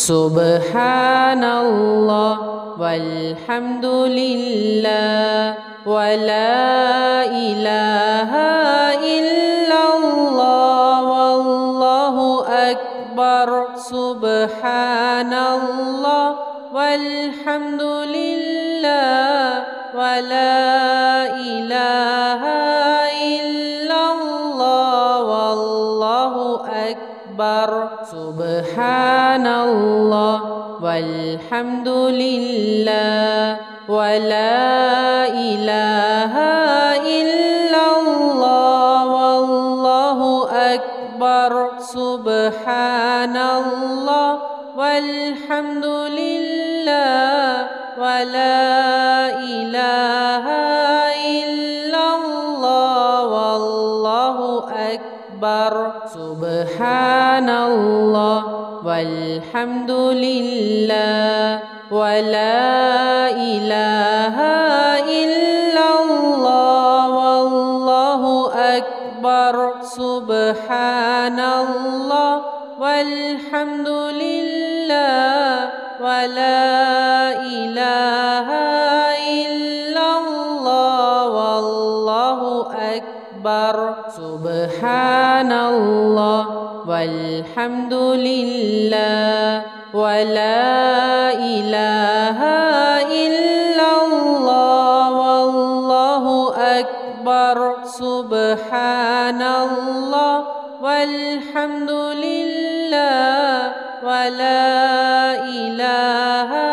Subhanallah walhamdulillah wa la ilaha illallah wallahu akbar. Subhanallah walhamdulillah wa la ilaha illallah wallahu akbar. Subhanallah walhamdulillah wa la ilaha illallah wallahu akbar. Subhanallah walhamdulillah wa la ilaha illallah wallahu akbar. Subhanallah walhamdulillah wa la ilaha illallah wallahu akbar. Subhanallah walhamdulillah wa la ilaha illallah wallahu akbar. Subhanallah walhamdulillah wa la ilaha illallah wallahu akbar. Subhanallah walhamdulillah wa la ilaha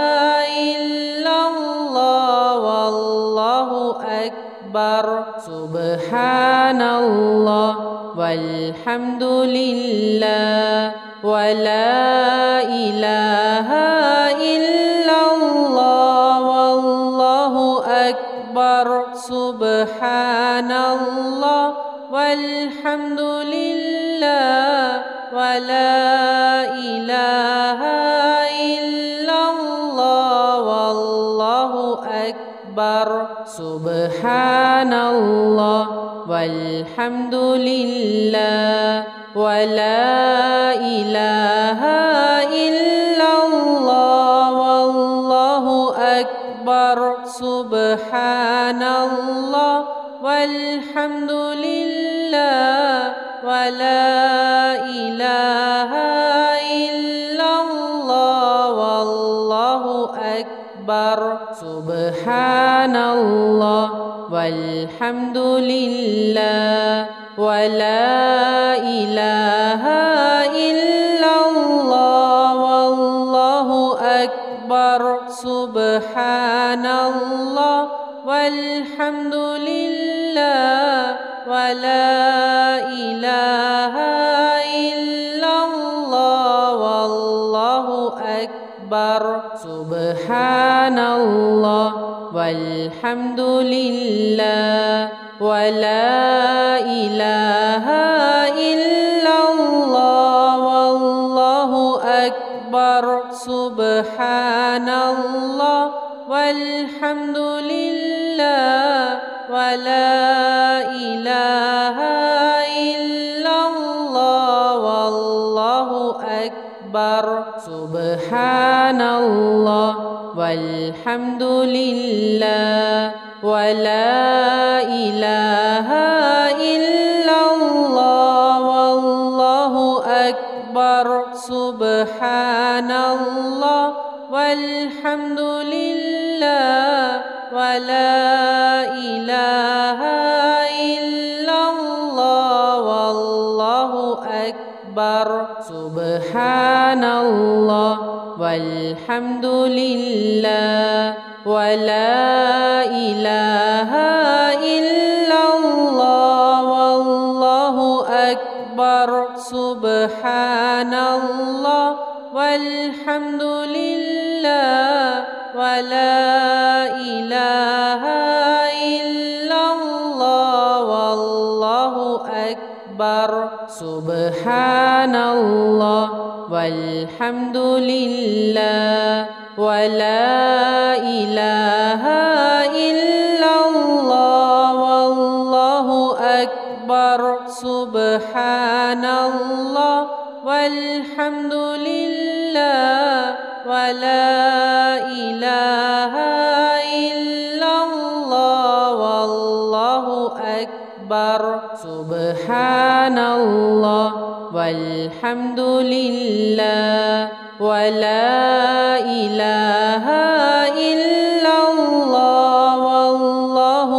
illallah wallahu akbar. Subhanallah walhamdulillah wa la ilaha illallah wallahu akbar. Subhanallah walhamdulillah wa la ilaha illallah wallahu akbar. Subhanallah walhamdulillah wa la ilaha illallah wallahu akbar. Subhanallah walhamdulillah wa la ilaha illallah wallahu akbar. Subhanallah walhamdulillah wa la ilaha illallah wallahu akbar. Subhanallah walhamdulillah wa la ilaha illallah wallahu akbar. Subhanallah walhamdulillah wa la ilaha illallah wallahu akbar. Subhanallah walhamdulillah wa la ilaha illallah wallahu akbar. Subhanallah walhamdulillah wa la ilaha illallah wallahu akbar. Subhanallah walhamdulillah wa la ilaha illallah wallahu akbar. Subhanallah walhamdulillah wa la ilaha illallah wallahu akbar. Subhanallah walhamdulillah wa la ilaha illallah wallahu akbar. Subhanallah walhamdulillah wa la ilaha illallah wallahu akbar. Subhanallah walhamdulillah ولا إله إلا الله والله أكبر سبحان الله والحمد لله ولا إله إلا الله والله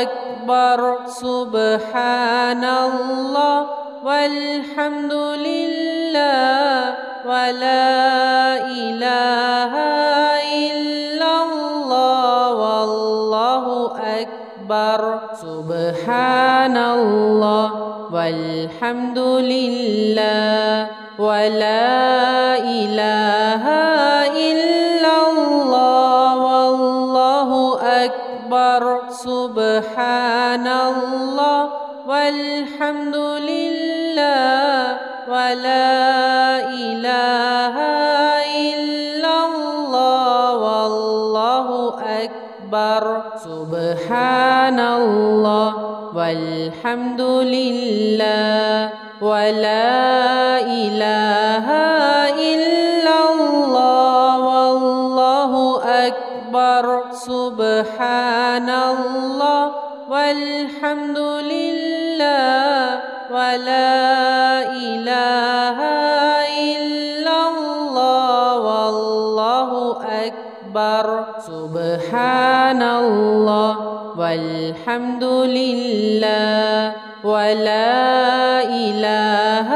أكبر سبحان الله والحمد لله ولا إله إلا الله والله أكبر سبحان الله والحمد لله ولا إله إلا الله والله أكبر سبحان الله والحمد لله ولا إله إلا الله والله أكبر سبحان الله والحمد لله ولا إله إلا الله والله أكبر سبحان الله والحمد لله ولا إله إلا الله والله أكبر سبحان الله والحمد لله ولا إله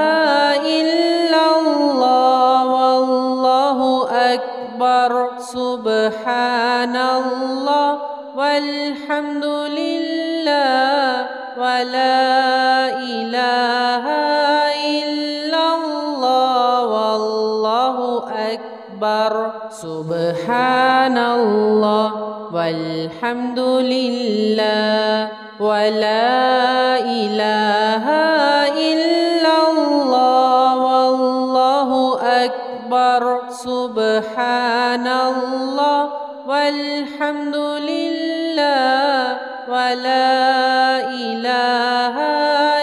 إلا الله والله أكبر سبحان الله والحمد لله ولا إله إلا الله والله أكبر سبحان الله والحمد لله ولا إله إلا الله والله أكبر سبحان الله والحمد لله ولا إله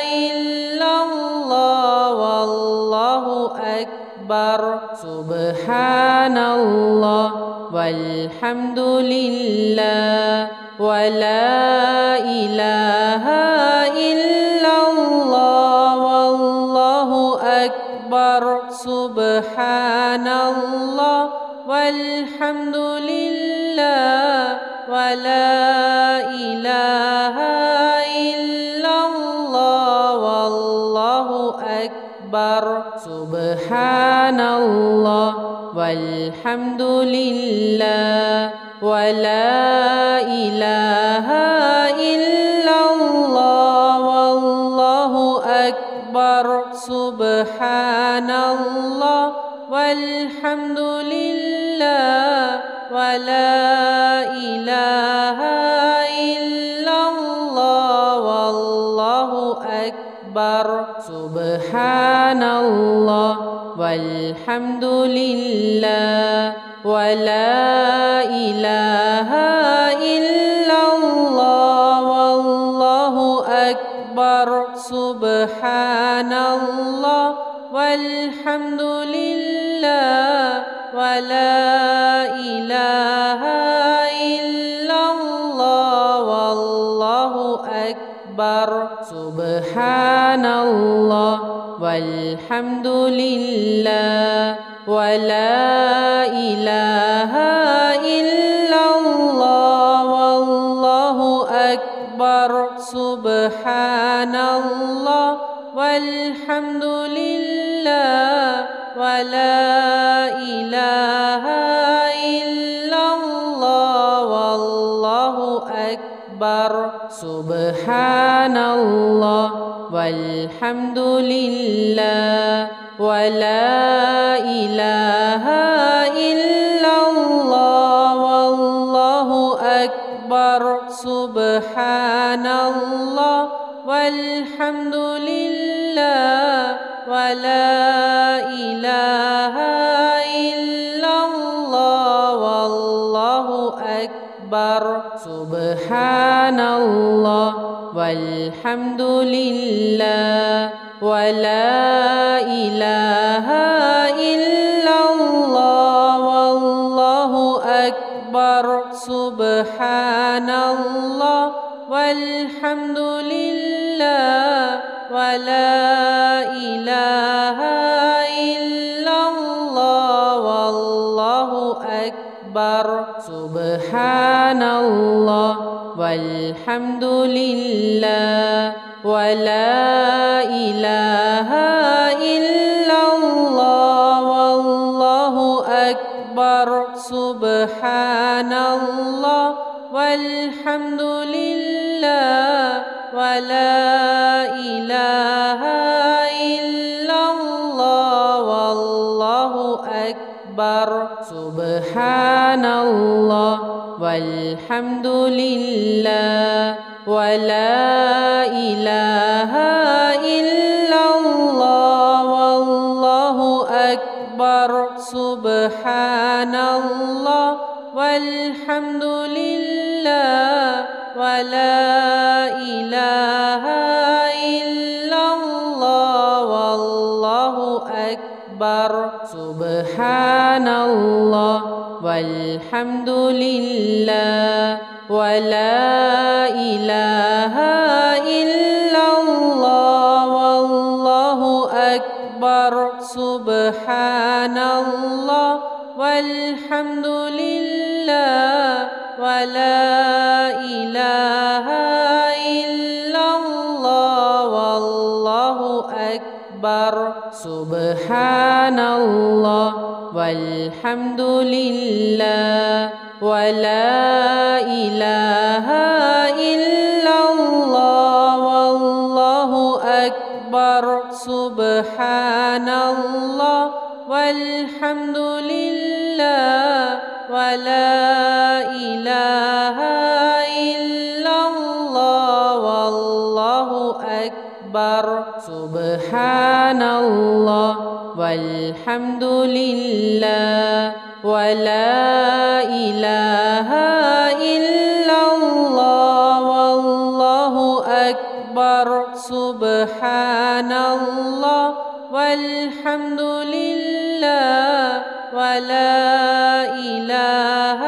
إلا الله والله أكبر سبحان الله والحمد لله ولا إله إلا الله والله أكبر سبحان الله والحمد لله ولا إله إلا الله والله أكبر سبحان الله والحمد لله ولا إله إلا الله والله أكبر سبحان الله والحمد لله ولا إله إلا الله والله أكبر سبحان الله والحمد لله ولا إله إلا الله والله أكبر سبحان الله والحمد لله ولا إله إلا الله والله أكبر سبحان الله والحمد لله ولا إله إلا الله والله أكبر سبحان الله والحمد لله ولا إله إلا الله والله أكبر سبحان الله والحمد لله ولا إله إلا الله والله أكبر سبحان الله والحمد لله ولا إله إلا الله والله أكبر سبحان الله والحمد لله ولا إله إلا الله سبحان الله والحمد لله ولا إله إلا الله والله أكبر سبحان الله والحمد لله ولا إله إلا الله والله أكبر سبحان الله والحمد لله ولا إله إلا الله والله أكبر سبحان الله والحمد لله ولا إله إلا الله والله أكبر سبحان الله والحمد لله ولا إله إلا الله والله أكبر سبحان الله والحمد لله ولا إله إلا الله والله أكبر سبحان الله والحمد لله ولا إله إلا الله والله أكبر سبحان الله والحمد لله ولا إله إلا الله والله أكبر سبحان الله والحمد لله ولا إله إلا الله والله أكبر سبحان الله والحمد لله ولا إله إلا الله والله أكبر سبحان الله والحمد لله ولا إله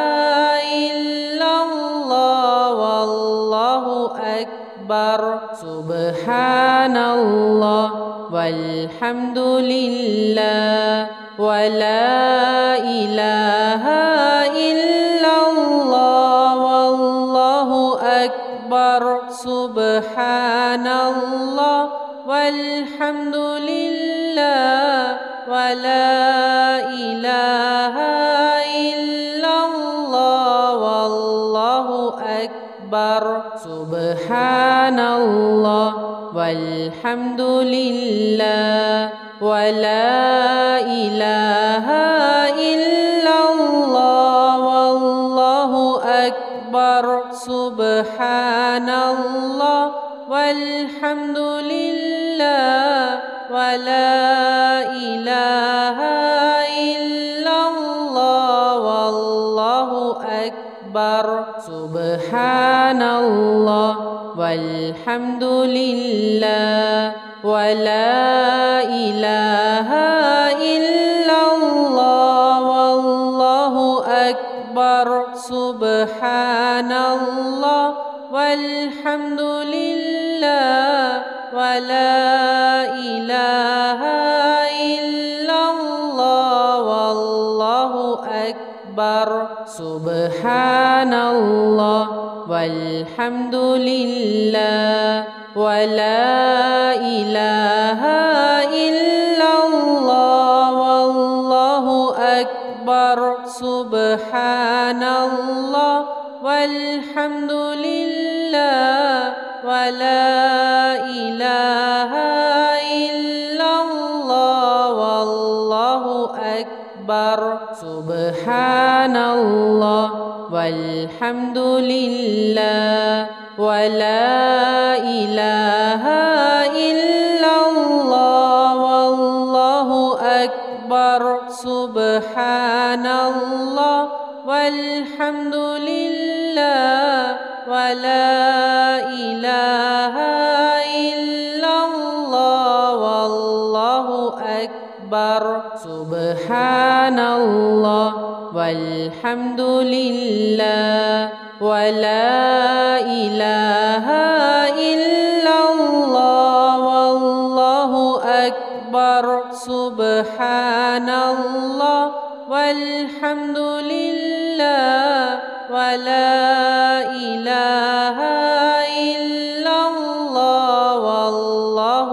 إلا الله والله أكبر سبحان الله والحمد لله ولا إله إلا الله والله أكبر سبحان الله والحمد لله ولا إله إلا الله والله أكبر سبحان الله والحمد لله ولا إله إلا الله والله أكبر سبحان الله والحمد لله ولا إله إلا الله والله أكبر سبحان الله والحمد لله ولا إله إلا الله والله أكبر سبحان الله والحمد لله ولا إله إلا الله والله أكبر سبحان الله والحمد لله ولا إله إلا الله والله أكبر سبحان الله والحمد لله ولا إله إلا الله والله أكبر سبحان الله والحمد لله ولا إله إلا الله والله أكبر سبحان الله والحمد لله ولا إله إلا الله والله أكبر سبحان الله والحمد لله ولا إله إلا الله والله أكبر سبحان الله والحمد لله ولا إله إلا الله والله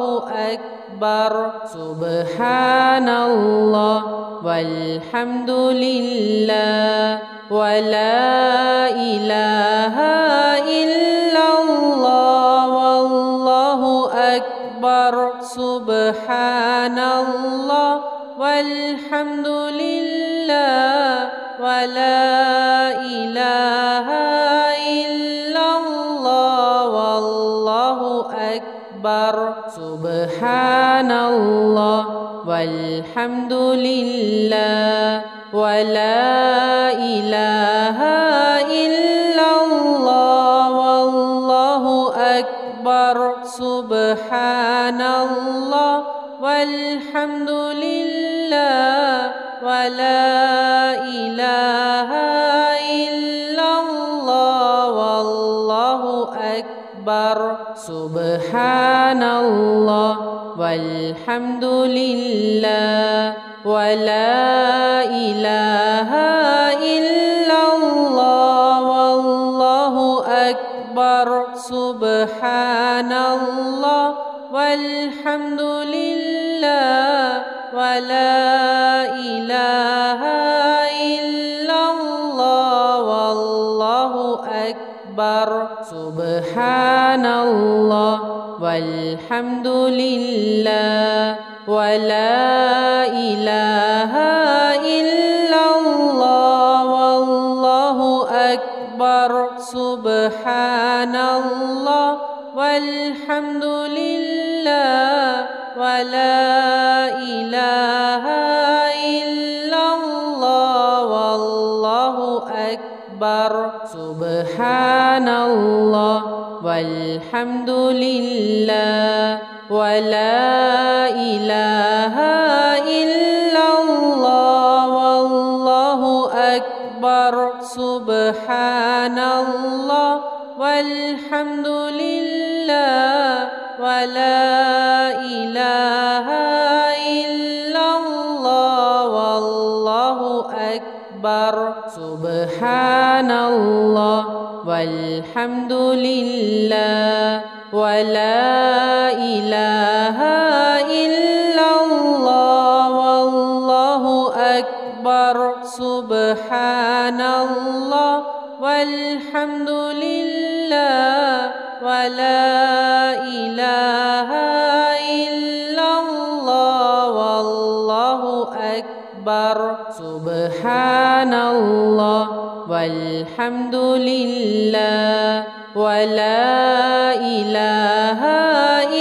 أكبر سبحان الله والحمد لله ولا إله إلا الله والله أكبر سبحان الله والحمد لله ولا إله إلا الله والله أكبر سبحان الله والحمد لله ولا إله إلا الله والله أكبر سبحان الله والحمد لله ولا إله إلا الله والله أكبر سبحان الله والحمد لله ولا إله إلا الله والله أكبر سبحان الله والحمد لله ولا إله إلا الله والله أكبر سبحان الله والحمد لله ولا إله إلا الله والله أكبر سبحان الله والحمد لله ولا إله إلا الله والله أكبر سبحان الله والحمد لله ولا إله إلا الله والله أكبر سبحان الله والحمد لله ولا إله إلا الله والله أكبر سبحان الله والحمد لله ولا إله إلا الله والله أكبر سبحان الله والحمد لله ولا إله إلا الله والله أكبر سبحان الله والحمد لله ولا إله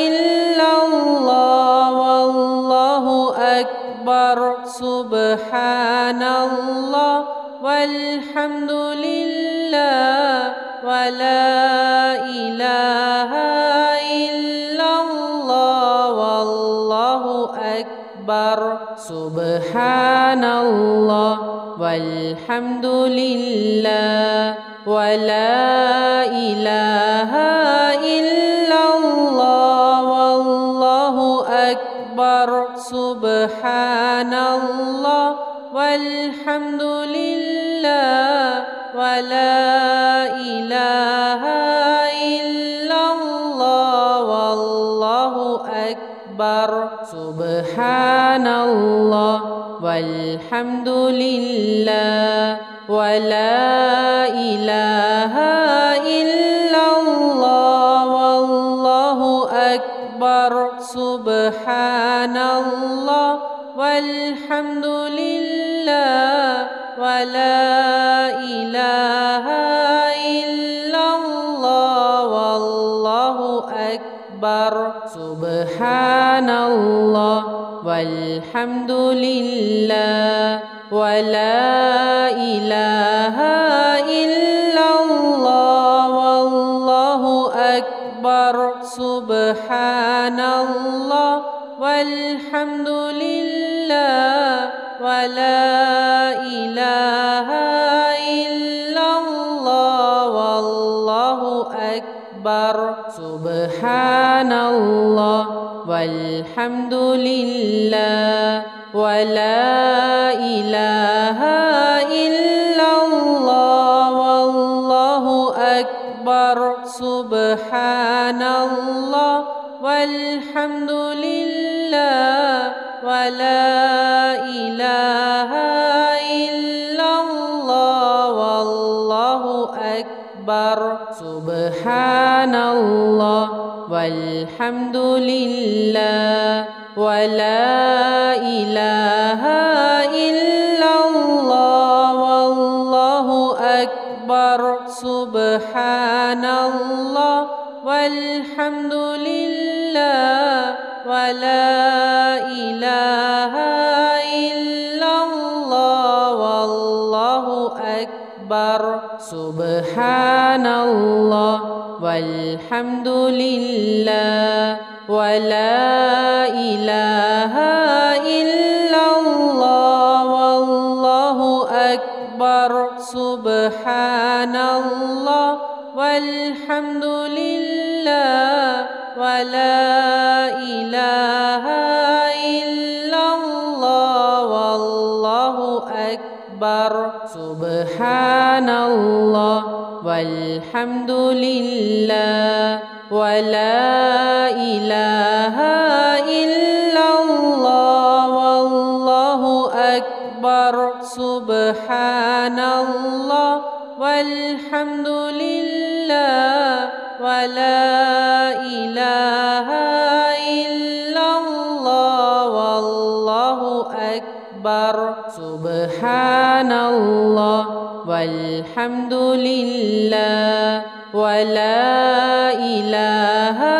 إلا الله والله أكبر سبحان الله والحمد لله ولا إله إلا الله والله أكبر سبحان الله والحمد لله ولا إله إلا الله والله أكبر سبحان الله والحمد لله ولا إله إلا الله والله أكبر سبحان الله والحمد لله ولا إله إلا الله والله أكبر سبحان الله والحمد لله ولا إله إلا الله والله أكبر سبحان الله والحمد لله ولا إله إلا الله والله أكبر سبحان الله والحمد لله ولا إله इलाहा इल्लल्लाह वल्लाहु अकबर सुब्हानल्लाह वल्हम्दुलिल्लाह वला इलाहा इल्लल्लाह वल्लाहु अकबर सुब्हानल्लाह वल्हम्दुलिल्लाह वला इलाहा इल्लल्लाह वल्लाहु अकबर सुब्हानल्लाह वल्हम्दुलिल्लाह वला इलाहा इल्लल्लाह वल्लाहु अकबर सुब्हानल्लाह वल्हम्दुलिल्लाह वला इलाहा इल्लल्लाह वल्लाहु अकबर सुब्हानल्लाह वल्हम्दुलिल्लाह वला इलाहा इल्लल्लाह वल्लाहु अकबर सुब्हानल्लाह वल्हम्दुलिल्लाह वला इलाहा इल्लल्लाह वल्लाहु अकबर सुब्हानल्लाह वल्हम्दुलिल्लाह वला इलाहा इल्लल्लाह वल्लाहु अकबर सुब्हानल्लाह वल्हम्दुलिल्लाह वला इलाहा इल्लल्लाह वल्लाहु अकबर सुब्हानल्लाह वल्हम्दुलिल्लाह वला इलाहा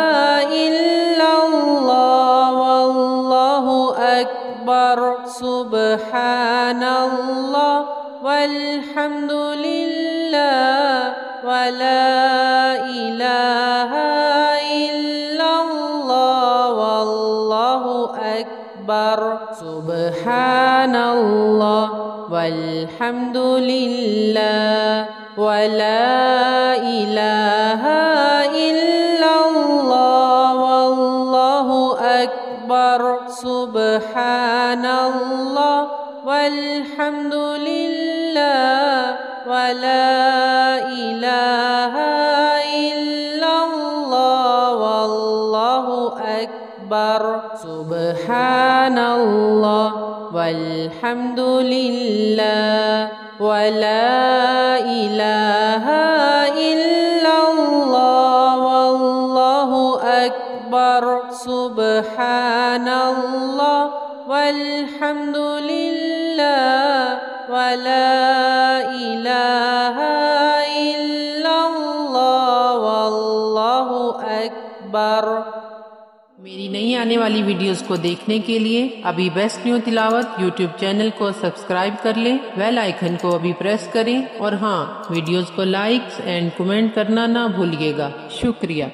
इल्लल्लाह वल्लाहु अकबर सुब्हानल्लाह वल्हम्दुलिल्लाह वला इलाहा इल्लल्लाह वल्लाहु अकबर सुब्हानल्लाह वल्हम्दुलिल्लाह वला इलाहा इल्लल्लाह वल्लाहु अकबर सुब्हानल्लाह वल्हम्दुलिल्लाह वला इलाहा इल्लल्लाह वल्लाहु अकबर सुब्हानल्लाह वल्हम्दुलिल्लाह वला इलाहा इल्लल्लाह वल्लाहु अकबर सुब्हानल्लाह वल्हम्दुलिल्लाह वला इलाहा इल्लल्लाह वल्लाहु अकबर। मेरी नई आने वाली वीडियोस को देखने के लिए अभी बेस्ट न्यू तिलावत यूट्यूब चैनल को सब्सक्राइब कर लें, बेल आइकन को अभी प्रेस करें और हाँ, वीडियोस को लाइक एंड कमेंट करना ना भूलिएगा। शुक्रिया।